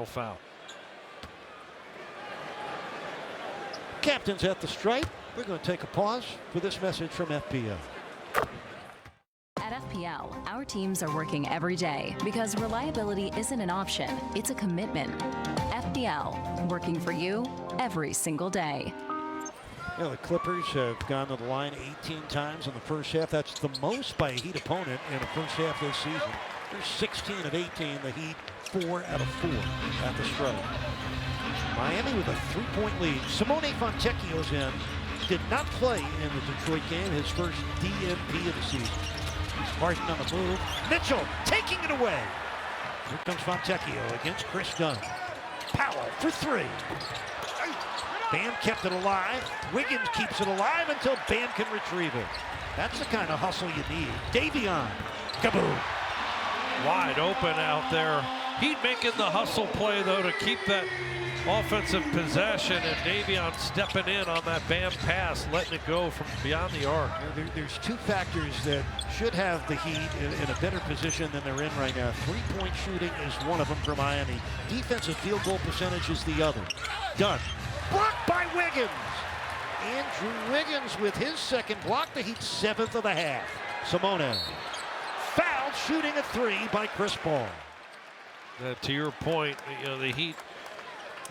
Foul. Captain's at the stripe. We're going to take a pause for this message from FPL. At FPL, our teams are working every day because reliability isn't an option, it's a commitment. FPL, working for you every single day. You know, the Clippers have gone to the line 18 times in the first half. That's the most by a Heat opponent in the first half this season. They're 16 of 18. The Heat 4 out of 4 at the stripe. Miami with a 3-point lead. Simone Fontecchio's in. Did not play in the Detroit game, his first DNP of the season. He's Harden on the move. Mitchell taking it away. Here comes Fontecchio against Chris Dunn. Powell for three. Bam kept it alive. Wiggins keeps it alive until Bam can retrieve it. That's the kind of hustle you need. Davion. Kaboom. Wide open out there. Heat making the hustle play, though, to keep that offensive possession, and Davion stepping in on that Bam pass, letting it go from beyond the arc. There's two factors that should have the Heat in a better position than they're in right now. Three-point shooting is one of them for Miami. Defensive field goal percentage is the other. Done. Blocked by Wiggins. Andrew Wiggins with his second block. The Heat 7th of the half. Simone. Fouled shooting a three by Chris Paul. To your point, the Heat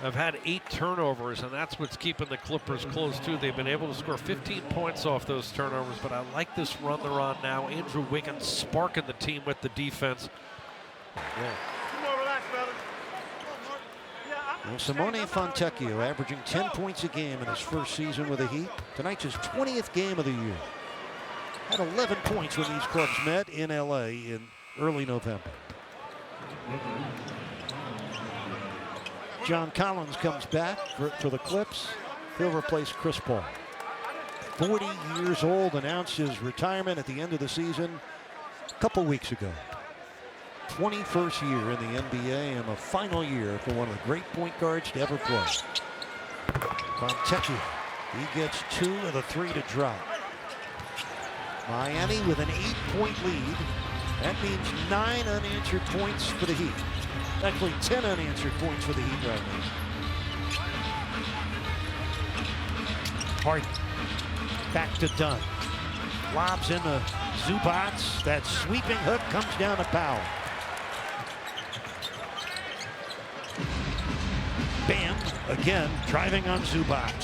have had 8 turnovers, and that's what's keeping the Clippers close too. They've been able to score 15 points off those turnovers, but I like this run they're on now. Andrew Wiggins sparking the team with the defense. Yeah. Well, Simone Fontecchio averaging 10 points a game in his first season with the Heat. Tonight's his 20th game of the year. Had 11 points when these clubs met in LA in early November. John Collins comes back for the Clips. He'll replace Chris Paul. 40 years old, announced his retirement at the end of the season a couple weeks ago. 21st year in the NBA and the final year for one of the great point guards to ever play. Fontecchio, he gets 2 of the 3 to drop. Miami with an 8-point lead. That means 9 unanswered points for the Heat. Actually, 10 unanswered points for the Heat right now. Harden. Back to Dunn. Lobs into Zubac. That sweeping hook comes down to Powell. Bam, again, driving on Zubac.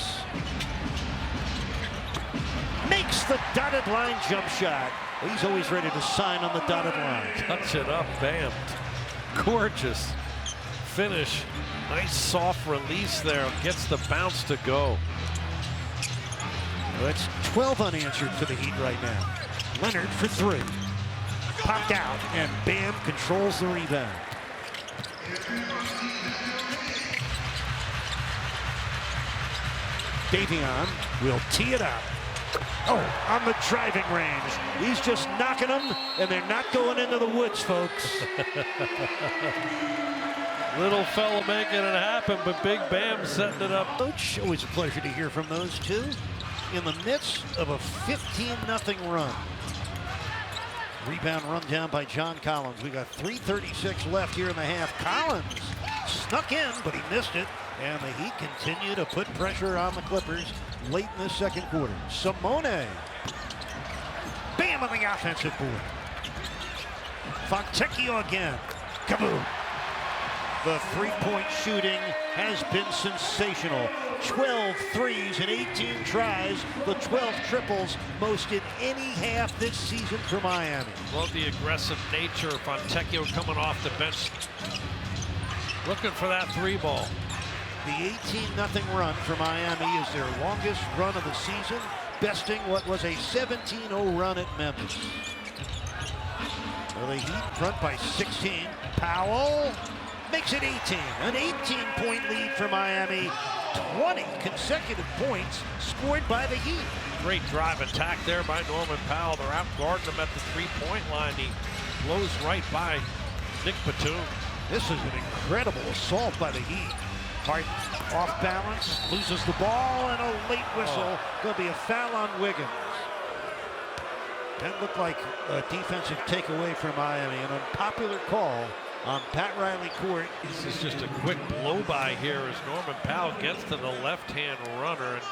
Makes the dotted line jump shot. He's always ready to sign on the dotted line. Touch it up, Bam. Gorgeous finish. Nice soft release there. Gets the bounce to go. Well, it's 12 unanswered for the Heat right now. Leonard for 3. Popped out, and Bam controls the rebound. Davion will tee it up. Oh, on the driving range. He's just knocking them, and they're not going into the woods, folks. Little fella making it happen, but Big Bam setting it up. Coach, always a pleasure to hear from those two. In the midst of a 15-0 run. Rebound run down by John Collins. We got 3:36 left here in the half. Collins snuck in, but he missed it. And the Heat continue to put pressure on the Clippers late in the second quarter. Simone. Bam on the offensive board. Fontecchio again. Kaboom. The three-point shooting has been sensational. 12 threes and 18 tries. The 12 triples, most in any half this season for Miami. Love the aggressive nature. Fontecchio coming off the bench. Looking for that 3 ball. The 18-0 run for Miami is their longest run of the season, besting what was a 17-0 run at Memphis. Well, the Heat front by 16. Powell makes it 18. An 18-point lead for Miami. 20 consecutive points scored by the Heat. Great drive attack there by Norman Powell. They're out guarding him at the 3-point line. He blows right by Nick Batum. This is an incredible assault by the Heat. Harden off balance, loses the ball, and a late whistle. Going to be a foul on Wiggins. That looked like a defensive takeaway for Miami. An unpopular call on Pat Riley Court. This is just a quick blow by here as Norman Powell gets to the left-hand runner. And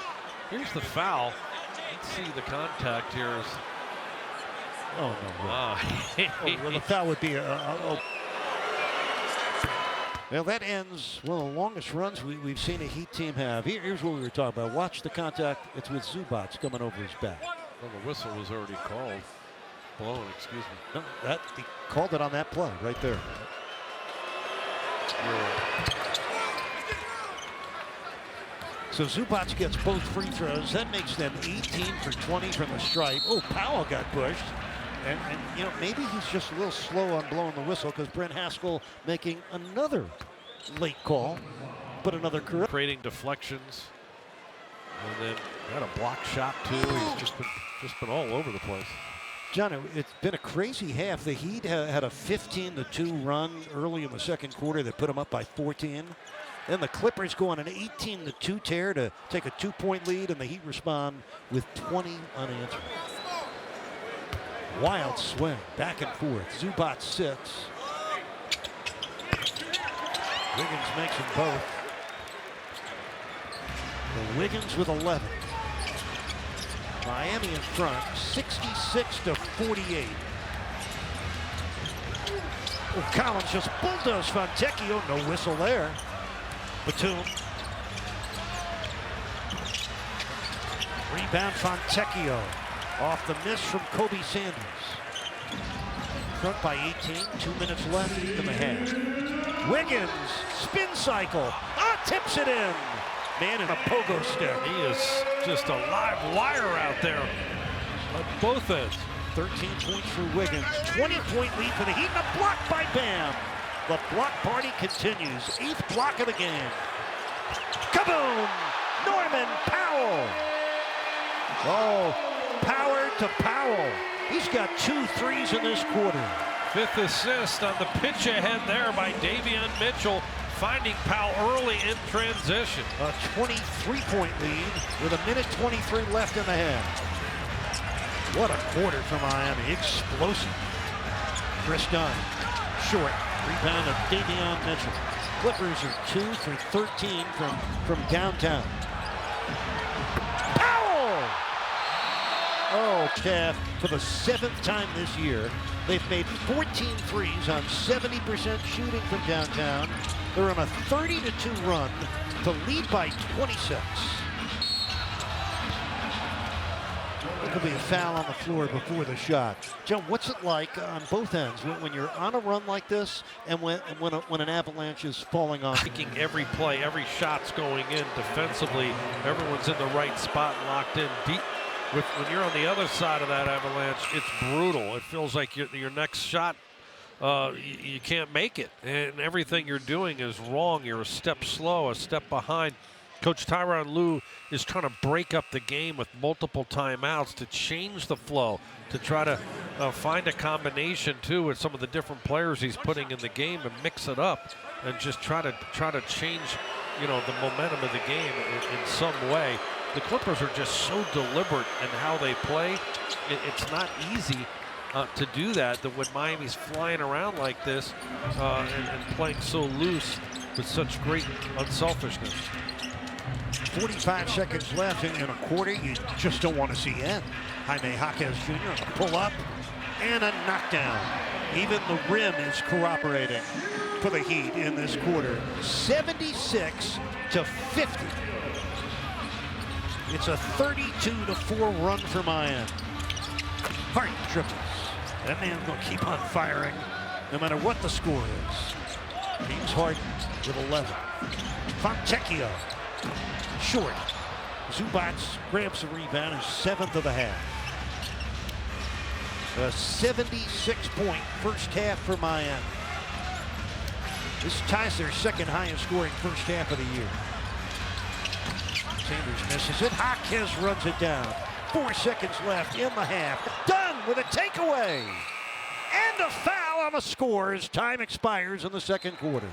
here's the foul. Let's see the contact here. Oh, no. Well, the foul would be Well, that ends one of the longest runs we've seen a Heat team have. Here's what we were talking about. Watch the contact. It's with Zubac coming over his back. Well, the whistle was already called. Blown, excuse me. No, he called it on that play right there. So Zubac gets both free throws. That makes them 18 for 20 from the stripe. Oh, Powell got pushed. And you know, maybe he's just a little slow on blowing the whistle because Brent Haskell making another late call, but another correct. Creating deflections. And then got a block shot too. He's just been all over the place. John, it's been a crazy half. The Heat had a 15-2 run early in the second quarter that put them up by 14. Then the Clippers go on an 18-2 tear to take a 2-point lead, and the Heat respond with 20 unanswered. Wild swing, back and forth. Zubac sits. Wiggins makes them both. Well, Wiggins with 11. Miami in front, 66-48. Oh, Collins just bulldozed Fontecchio. No whistle there. Batum. Rebound Fontecchio. Off the miss from Kobe Sanders. Front by 18, 2 minutes left in the half. Wiggins, spin cycle. Tips it in. Man in a pogo stick. He is just a live wire out there on both ends. 13 points for Wiggins. 20-point lead for the Heat, and a block by Bam. The block party continues. 8th block of the game. Kaboom! Norman Powell. Oh, Power to Powell. He's got 2 threes in this quarter. 5th assist on the pitch ahead there by Davion Mitchell, finding Powell early in transition. A 23-point lead with 1:23 left in the half. What a quarter for Miami. Explosive. Chris Dunn, short. Rebound of Davion Mitchell. Clippers are 2 for 13 from downtown. Powell! Oh, Taft, for the 7th time this year, they've made 14 threes on 70% shooting from downtown. They're on a 30-2 run to lead by 26. There could be a foul on the floor before the shot. Joe, what's it like on both ends when you're on a run like this and when an avalanche is falling on? Taking every play, every shot's going in defensively. Everyone's in the right spot, locked in deep. When you're on the other side of that avalanche, it's brutal. It feels like your next shot, you can't make it. And everything you're doing is wrong. You're a step slow, a step behind. Coach Tyronn Lue is trying to break up the game with multiple timeouts to change the flow, to try to find a combination too with some of the different players he's putting in the game and mix it up and just try to change, you know, the momentum of the game in some way. The Clippers are just so deliberate in how they play. It's not easy to do that when Miami's flying around like this and playing so loose with such great unselfishness. 45 seconds left in a quarter. You just don't want to see end. Jaime Jaquez Jr. on a pull up and a knockdown. Even the rim is cooperating for the Heat in this quarter. 76-50. It's a 32-4 run for Miami. Harden triples. That man's going to keep on firing no matter what the score is. James Harden with 11. Fontecchio. Short. Zubac grabs the rebound, his 7th of the half. A 76-point first half for Miami. This ties their 2nd highest scoring first half of the year. Sanders misses it. Jaquez runs it down. 4 seconds left in the half. Done with a takeaway. And a foul on the score as time expires in the second quarter.